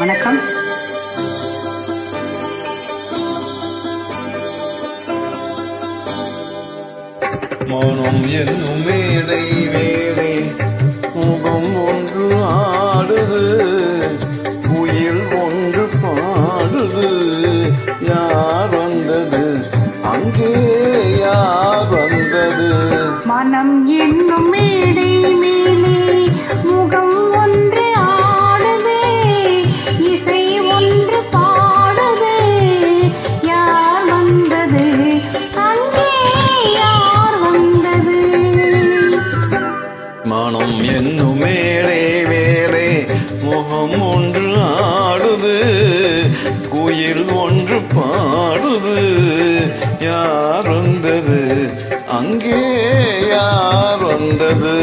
வணக்கம். மனம் என்னும் மேடை மேடை முகம் ஒன்று ஆடுது, உயிர் ஒன்று பாடுது. யார் வந்தது அங்கே, யார் வந்தது? மனம் என்னும் மேடை மேலே முகம் ஒன்று ஆடுது, இசை ஒன்று பாடுது. யார் வந்தது அங்கே, யார் வந்தது? மனம் என்னும் மேடை மேலே முகம் ஒன்று ஆடுது, குயில் ஒன்று பாடுது. யார் வந்தது அங்கே, யார் வந்தது?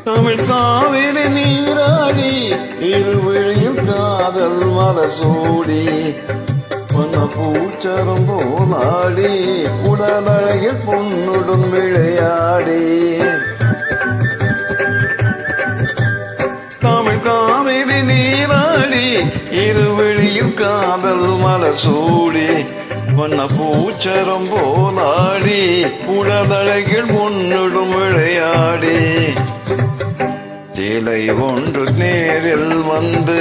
தமிழ் காவிரி நீராடி, இருவிழியில் காதல் மலசூடி, மன பூச்சரம் போலாடி, உடலழகில் பொன்னுடன் விளையாடி. தமிழ் காவிரி நீராடி, இருவிழியில் காதல் மலசூடி, வண்ண பூச்சரம் போலாடி, உடலழகில் பொன்னுடன் விளையாடி. சிலை ஒன்று நேரில் வந்து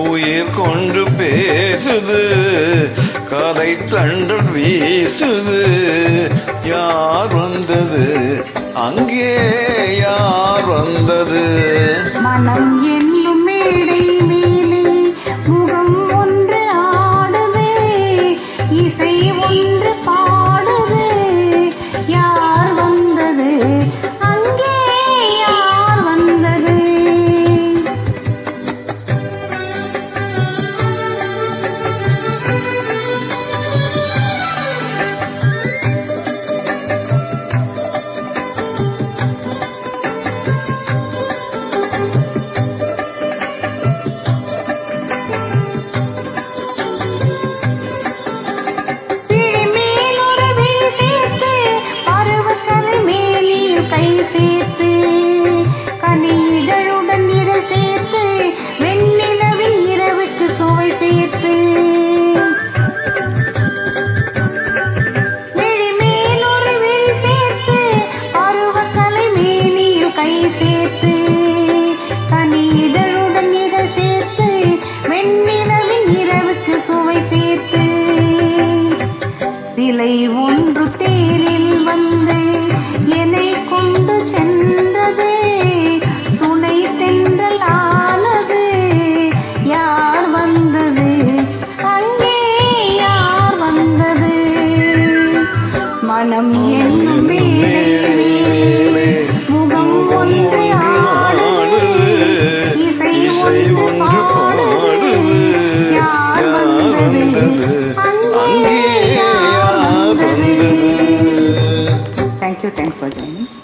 உயிர் கொண்டு பேசுது, கலை தண்டல் வீசுது. யார் வந்தது அங்கே, யார் வந்தது? மனம் என்னும் மேடை மேலே முகம் ஒன்று ஆடுது, இசை ஒன்று பாடுது. யார் வந்தது அங்கே, யார் வந்தது? சேர்த்து கனிதழுடன் இதழ் சேர்த்து, வெண்ணிலவின் இரவுக்கு சுவை சேர்த்து. விழிமேல் ஒரு விழி சேர்த்து, பருவக்கலை மேனியில் கை சேர்த்து, கனிதழுடன் இதழ் சேர்த்து, வெண்ணிலவின் இரவுக்கு சுவை சேர்த்து. சிலை ஒன்று தேரில் வந்து என்னை கொண்டு சென்றது, துணை தென்றல் ஆனது. யார் வந்தது அங்கே, யார் வந்தது? மனம் என்னும் மேடை முகம் ஒன்று ஆடுது, இசை ஒன்று பாடுது. யார் வந்தது அங்கே, யார் வந்தது? Thank you for joining.